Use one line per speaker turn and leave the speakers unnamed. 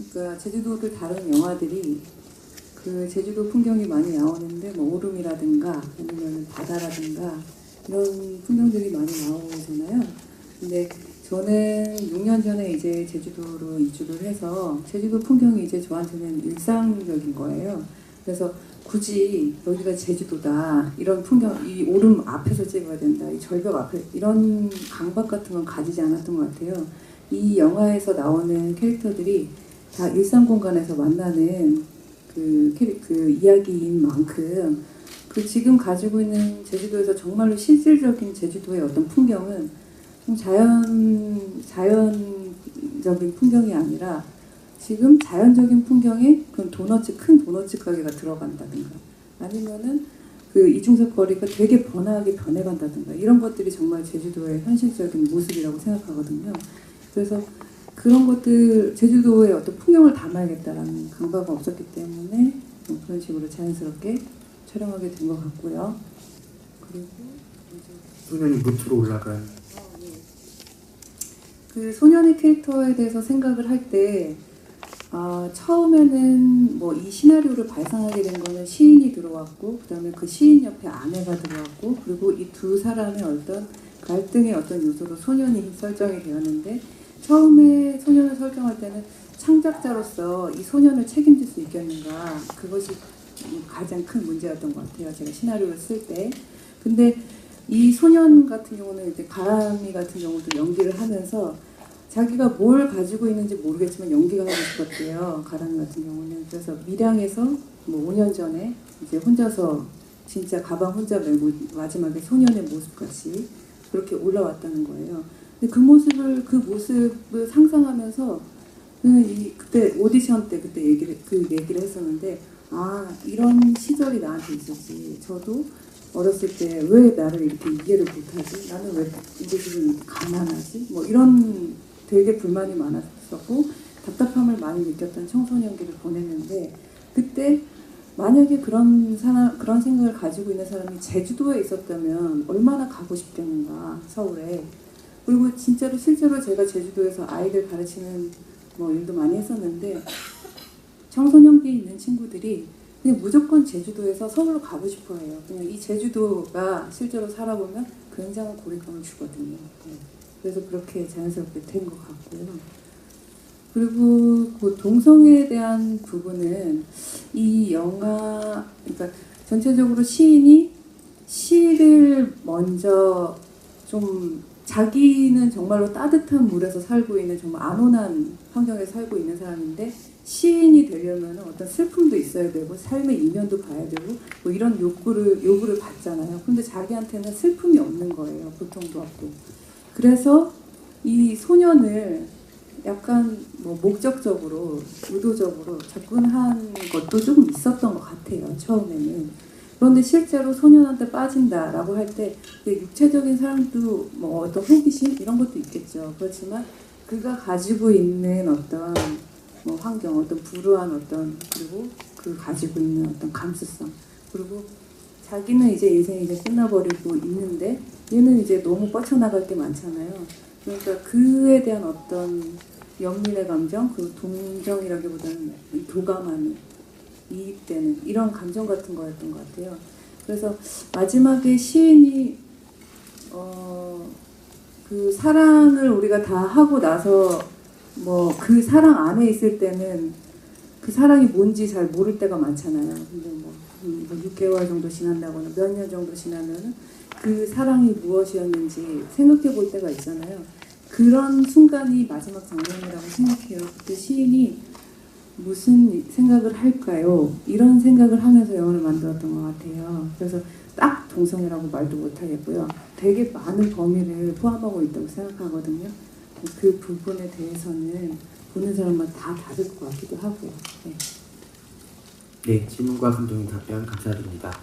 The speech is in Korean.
그러니까 제주도를 다룬 영화들이 그 제주도 풍경이 많이 나오는데 뭐 오름이라든가 아니면 바다라든가 이런 풍경들이 많이 나오잖아요. 근데 저는 6년 전에 이제 제주도로 이주를 해서 제주도 풍경이 이제 저한테는 일상적인 거예요. 그래서 굳이 여기가 제주도다, 이런 풍경, 이 오름 앞에서 찍어야 된다, 이 절벽 앞에, 이런 강박 같은 건 가지지 않았던 것 같아요. 이 영화에서 나오는 캐릭터들이 다 일상 공간에서 만나는 그 이야기인 만큼 그 지금 가지고 있는 제주도에서 정말로 실질적인 제주도의 어떤 풍경은 좀 자연적인 풍경이 아니라 지금 자연적인 풍경에 그 큰 도너츠 가게가 들어간다든가 아니면은 그 이중섭 거리가 되게 번화하게 변해간다든가 이런 것들이 정말 제주도의 현실적인 모습이라고 생각하거든요. 그래서 그런 것들, 제주도의 어떤 풍경을 담아야겠다라는 강박은 없었기 때문에 그런 식으로 자연스럽게 촬영하게 된 것 같고요. 그리고
소년이 무트로 올라간
그 소년의 캐릭터에 대해서 생각을 할 때 처음에는 뭐 이 시나리오를 발상하게 된 거는 시인이 들어왔고, 그다음에 그 시인 옆에 아내가 들어왔고, 그리고 이 두 사람의 어떤 갈등의 어떤 요소로 소년이 설정이 되었는데, 처음에 소년을 설정할 때는 창작자로서 이 소년을 책임질 수 있겠는가, 그것이 가장 큰 문제였던 것 같아요, 제가 시나리오를 쓸 때. 근데 이 소년 같은 경우는 이제 가람이 같은 경우도 연기를 하면서 자기가 뭘 가지고 있는지 모르겠지만 연기가 하고 싶었대요, 가람이 같은 경우는. 그래서 밀양에서 뭐 5년 전에 이제 혼자서 진짜 가방 혼자 메고 마지막에 소년의 모습같이 그렇게 올라왔다는 거예요. 근데 그 모습을 상상하면서 그때 오디션 때 그때 얘기를 했었는데, 이런 시절이 나한테 있었지. 저도 어렸을 때 왜 나를 이렇게 이해를 못하지? 나는 왜 이제 지금 가난하지? 뭐 이런 되게 불만이 많았었고 답답함을 많이 느꼈던 청소년기를 보냈는데, 그때 만약에 그런 생각을 가지고 있는 사람이 제주도에 있었다면 얼마나 가고 싶겠는가, 서울에. 그리고 실제로 제가 제주도에서 아이들 가르치는 뭐 일도 많이 했었는데, 청소년기에 있는 친구들이 그냥 무조건 제주도에서 서울로 가고 싶어 해요. 그냥 이 제주도가 실제로 살아보면 굉장한 고립감을 주거든요. 그래서 그렇게 자연스럽게 된 것 같고요. 그리고 그 동성애에 대한 부분은 이 영화, 그러니까 전체적으로 시인이 시를 먼저 좀, 자기는 정말로 따뜻한 물에서 살고 있는 정말 안온한 환경에 살고 있는 사람인데, 시인이 되려면 어떤 슬픔도 있어야 되고 삶의 이면도 봐야 되고 뭐 이런 요구를 받잖아요. 근데 자기한테는 슬픔이 없는 거예요, 고통도 없고. 그래서 이 소년을 약간 뭐 목적적으로 의도적으로 접근한 것도 조금 있었던 것 같아요, 처음에는. 그런데 실제로 소년한테 빠진다라고 할 때 육체적인 사람도 뭐 어떤 호기심 이런 것도 있겠죠. 그렇지만 그가 가지고 있는 어떤 뭐 환경, 어떤 불우한 어떤, 그리고 그 가지고 있는 어떤 감수성, 그리고 자기는 이제 인생이 이제 끝나버리고 있는데 얘는 이제 너무 뻗쳐나갈 게 많잖아요. 그러니까 그에 대한 어떤 연민의 감정, 그 동정이라기보다는 교감하는, 이입되는 이런 감정 같은 거였던 것 같아요. 그래서 마지막에 시인이 그 사랑을 우리가 다 하고 나서 뭐 그 사랑 안에 있을 때는 그 사랑이 뭔지 잘 모를 때가 많잖아요. 근데 뭐 6개월 정도 지난다거나 몇 년 정도 지나면 그 사랑이 무엇이었는지 생각해 볼 때가 있잖아요. 그런 순간이 마지막 장면이라고 생각해요. 그때 시인이 무슨 생각을 할까요? 이런 생각을 하면서 영화를 만들었던 것 같아요. 그래서 딱 동성애라고 말도 못하겠고요. 되게 많은 범위를 포함하고 있다고 생각하거든요. 그 부분에 대해서는 보는 사람마다 다 다를 것 같기도 하고요.
네, 질문과 감독님 답변 감사드립니다.